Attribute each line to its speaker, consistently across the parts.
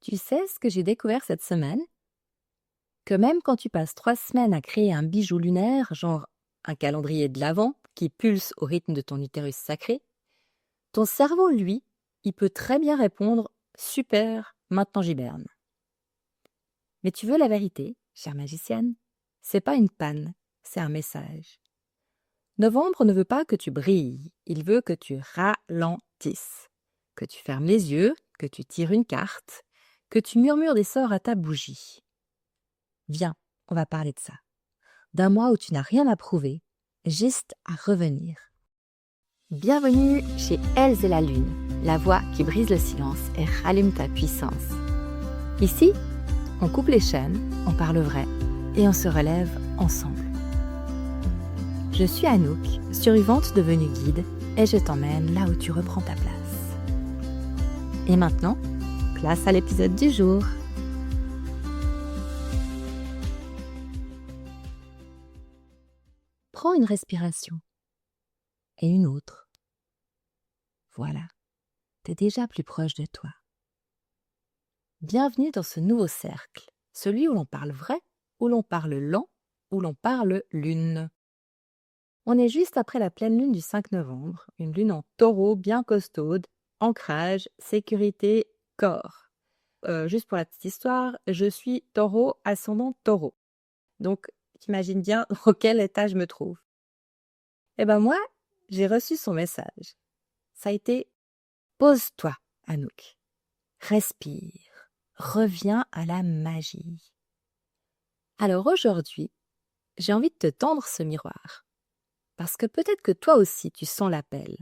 Speaker 1: Tu sais ce que j'ai découvert cette semaine? Que même quand tu passes 3 semaines à créer un bijou lunaire, genre un calendrier de l'Avent qui pulse au rythme de ton utérus sacré, ton cerveau, lui, il peut très bien répondre super, maintenant j'hiberne. Mais tu veux la vérité, chère magicienne? C'est pas une panne, c'est un message. Novembre ne veut pas que tu brilles, il veut que tu ralentisses, que tu fermes les yeux, que tu tires une carte, que tu murmures des sorts à ta bougie. Viens, on va parler de ça. D'un mois où tu n'as rien à prouver, juste à revenir. Bienvenue chez Elles et la Lune, la voix qui brise le silence et rallume ta puissance. Ici, on coupe les chaînes, on parle vrai et on se relève ensemble. Je suis Anouk, survivante devenue guide, et je t'emmène là où tu reprends ta place. Et maintenant, place à l'épisode du jour. Prends une respiration et une autre. Voilà, t'es déjà plus proche de toi. Bienvenue dans ce nouveau cercle, celui où l'on parle vrai, où l'on parle lent, où l'on parle lune. On est juste après la pleine lune du 5 novembre, une lune en taureau bien costaude, ancrage, sécurité, corps. Juste pour la petite histoire, je suis taureau ascendant taureau. Donc, t'imagines bien dans quel état je me trouve. Eh ben moi, j'ai reçu son message. Ça a été « Pose-toi, Anouk. Respire. Reviens à la magie. » Alors aujourd'hui, j'ai envie de te tendre ce miroir. Parce que peut-être que toi aussi tu sens l'appel.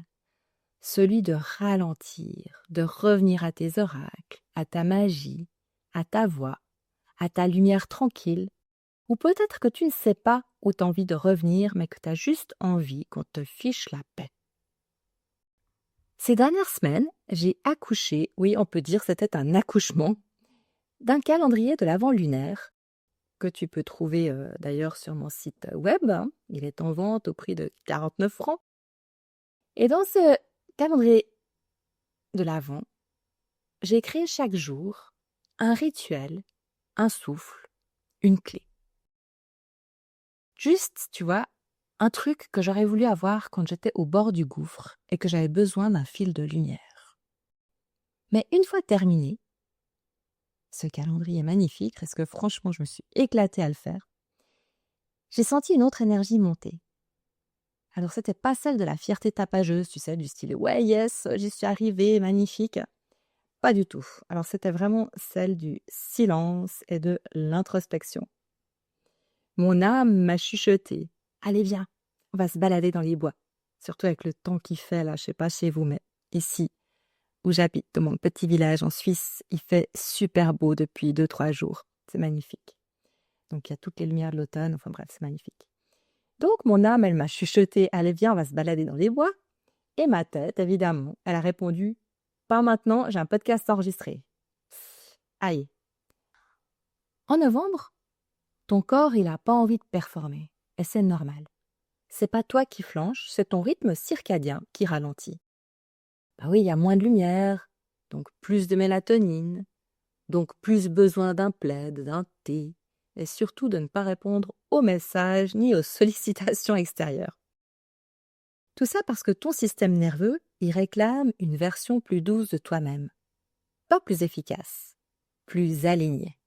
Speaker 1: Celui de ralentir, de revenir à tes oracles, à ta magie, à ta voix, à ta lumière tranquille. Ou peut-être que tu ne sais pas où tu as envie de revenir, mais que tu as juste envie qu'on te fiche la paix. Ces dernières semaines, j'ai accouché, oui on peut dire c'était un accouchement, d'un calendrier de l'Avent lunaire que tu peux trouver d'ailleurs sur mon site web. Il est en vente au prix de 49 francs. Et dans ce calendrier de l'Avent, j'ai créé chaque jour un rituel, un souffle, une clé. Juste, tu vois, un truc que j'aurais voulu avoir quand j'étais au bord du gouffre et que j'avais besoin d'un fil de lumière. Mais une fois terminé, ce calendrier magnifique, parce que franchement je me suis éclatée à le faire, j'ai senti une autre énergie monter. Alors c'était pas celle de la fierté tapageuse, tu sais, du style « ouais, yes, j'y suis arrivée, magnifique ». Pas du tout. Alors c'était vraiment celle du silence et de l'introspection. Mon âme m'a chuchoté « allez viens, on va se balader dans les bois ». Surtout avec le temps qu'il fait là, je sais pas chez vous, mais ici où j'habite, dans mon petit village en Suisse, il fait super beau depuis 2-3 jours. C'est magnifique. Donc il y a toutes les lumières de l'automne, enfin bref, c'est magnifique. Donc mon âme, elle m'a chuchoté « allez viens, on va se balader dans les bois ». Et ma tête, évidemment, elle a répondu « pas maintenant, j'ai un podcast enregistré ». Aïe. En novembre, ton corps, il n'a pas envie de performer. Et c'est normal. C'est pas toi qui flanche, c'est ton rythme circadien qui ralentit. Bah oui, il y a moins de lumière, donc plus de mélatonine, donc plus besoin d'un plaid, d'un thé, et surtout de ne pas répondre aux messages ni aux sollicitations extérieures. Tout ça parce que ton système nerveux, il réclame une version plus douce de toi-même. Pas plus efficace, plus alignée.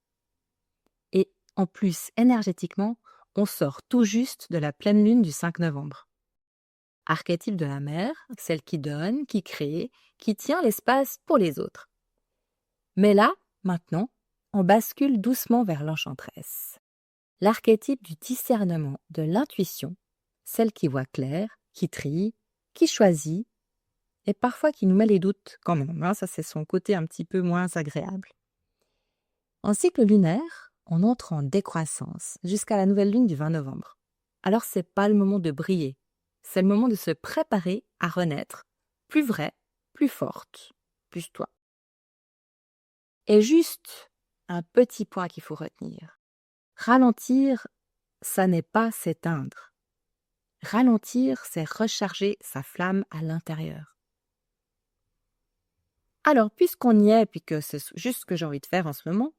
Speaker 1: Et en plus, énergétiquement, on sort tout juste de la pleine lune du 5 novembre. Archétype de la mère, celle qui donne, qui crée, qui tient l'espace pour les autres. Mais là, maintenant, on bascule doucement vers l'enchanteresse. L'archétype du discernement, de l'intuition, celle qui voit clair, qui trie, qui choisit, et parfois qui nous met les doutes quand même. Ça, c'est son côté un petit peu moins agréable. En cycle lunaire, on entre en décroissance jusqu'à la nouvelle lune du 20 novembre. Alors, c'est pas le moment de briller. C'est le moment de se préparer à renaître, plus vraie, plus forte, plus toi. Et juste un petit point qu'il faut retenir. Ralentir, ça n'est pas s'éteindre. Ralentir, c'est recharger sa flamme à l'intérieur. Alors, puisqu'on y est, puis que c'est juste ce que j'ai envie de faire en ce moment,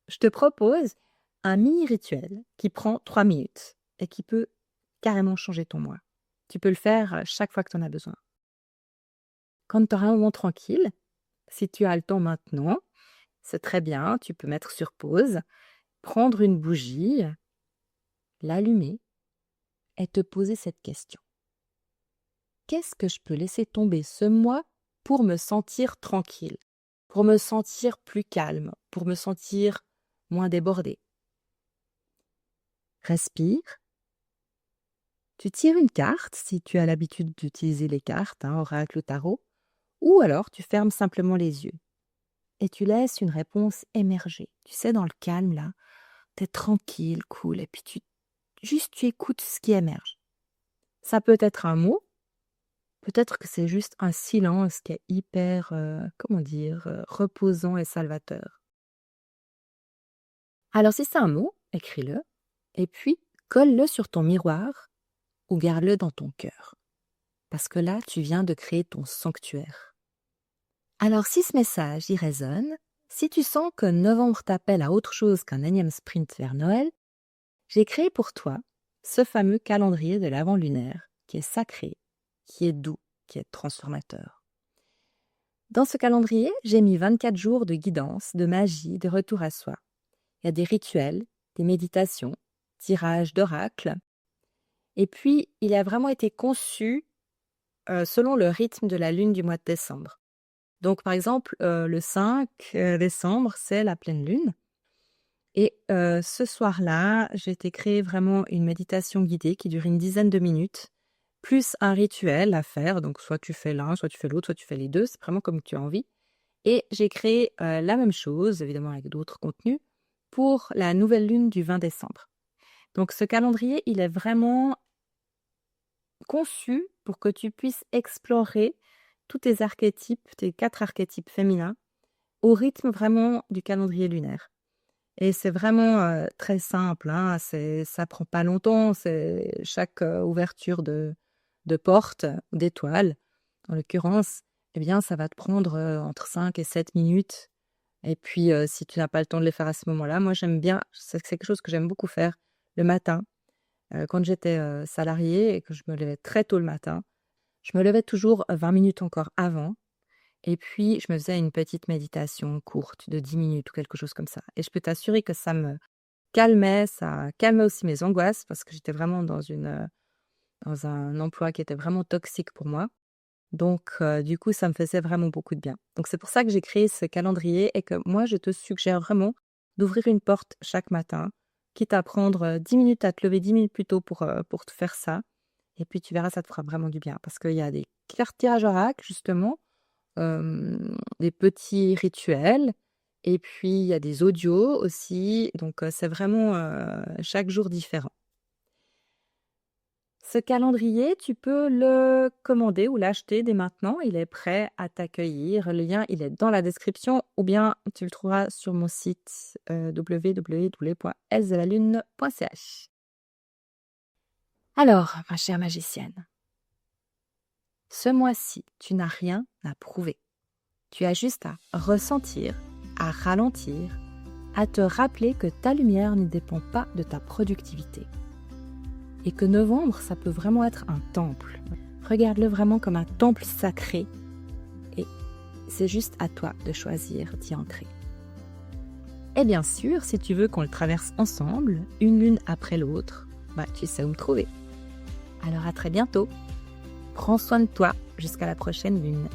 Speaker 1: je te propose un mini rituel qui prend 3 minutes et qui peut carrément changer ton mois. Tu peux le faire chaque fois que tu en as besoin. Quand tu auras un moment tranquille, si tu as le temps maintenant, c'est très bien, tu peux mettre sur pause, prendre une bougie, l'allumer et te poser cette question. Qu'est-ce que je peux laisser tomber ce mois pour me sentir tranquille, pour me sentir plus calme, pour me sentir moins débordée? Respire. Tu tires une carte, si tu as l'habitude d'utiliser les cartes, oracle ou tarot, ou alors tu fermes simplement les yeux et tu laisses une réponse émerger. Tu sais, dans le calme, là, tu es tranquille, cool, et puis tu écoutes ce qui émerge. Ça peut être un mot, peut-être que c'est juste un silence qui est hyper, reposant et salvateur. Alors si c'est un mot, écris-le, et puis colle-le sur ton miroir ou garde-le dans ton cœur. Parce que là, tu viens de créer ton sanctuaire. Alors si ce message y résonne, si tu sens que novembre t'appelle à autre chose qu'un énième sprint vers Noël, j'ai créé pour toi ce fameux calendrier de l'Avent lunaire qui est sacré, qui est doux, qui est transformateur. Dans ce calendrier, j'ai mis 24 jours de guidance, de magie, de retour à soi. Il y a des rituels, des méditations, tirages d'oracles. Et puis, il a vraiment été conçu selon le rythme de la lune du mois de décembre. Donc, par exemple, le 5 décembre, c'est la pleine lune. Et ce soir-là, j'ai été créer vraiment une méditation guidée qui dure une dizaine de minutes, plus un rituel à faire. Donc, soit tu fais l'un, soit tu fais l'autre, soit tu fais les deux. C'est vraiment comme tu as envie. Et j'ai créé la même chose, évidemment avec d'autres contenus, pour la nouvelle lune du 20 décembre. Donc, ce calendrier, il est vraiment conçu pour que tu puisses explorer tous tes archétypes, tes 4 archétypes féminins, au rythme vraiment du calendrier lunaire. Et c'est vraiment très simple, ça prend pas longtemps, c'est chaque ouverture de porte ou d'étoile, en l'occurrence, eh bien ça va te prendre entre 5 et 7 minutes. Et puis si tu n'as pas le temps de les faire à ce moment-là, moi j'aime bien, c'est quelque chose que j'aime beaucoup faire le matin. Quand j'étais salariée et que je me levais très tôt le matin, je me levais toujours 20 minutes encore avant. Et puis, je me faisais une petite méditation courte de 10 minutes ou quelque chose comme ça. Et je peux t'assurer que ça me calmait, ça calmait aussi mes angoisses parce que j'étais vraiment dans un emploi qui était vraiment toxique pour moi. Donc, du coup, ça me faisait vraiment beaucoup de bien. Donc, c'est pour ça que j'ai créé ce calendrier et que moi, je te suggère vraiment d'ouvrir une porte chaque matin, quitte à prendre 10 minutes à te lever 10 minutes plus tôt pour te faire ça. Et puis, tu verras, ça te fera vraiment du bien parce qu'il y a des cartes tirages oracle, justement, des petits rituels et puis il y a des audios aussi, donc c'est vraiment chaque jour différent. Ce calendrier, tu peux le commander ou l'acheter dès maintenant, il est prêt à t'accueillir. Le lien, il est dans la description ou bien tu le trouveras sur mon site www.elsedelalune.ch. Alors, ma chère magicienne, ce mois-ci, tu n'as rien à prouver. Tu as juste à ressentir, à ralentir, à te rappeler que ta lumière ne dépend pas de ta productivité. Et que novembre, ça peut vraiment être un temple. Regarde-le vraiment comme un temple sacré. Et c'est juste à toi de choisir d'y entrer. Et bien sûr, si tu veux qu'on le traverse ensemble, une lune après l'autre, tu sais où me trouver. Alors à très bientôt. Prends soin de toi jusqu'à la prochaine lune.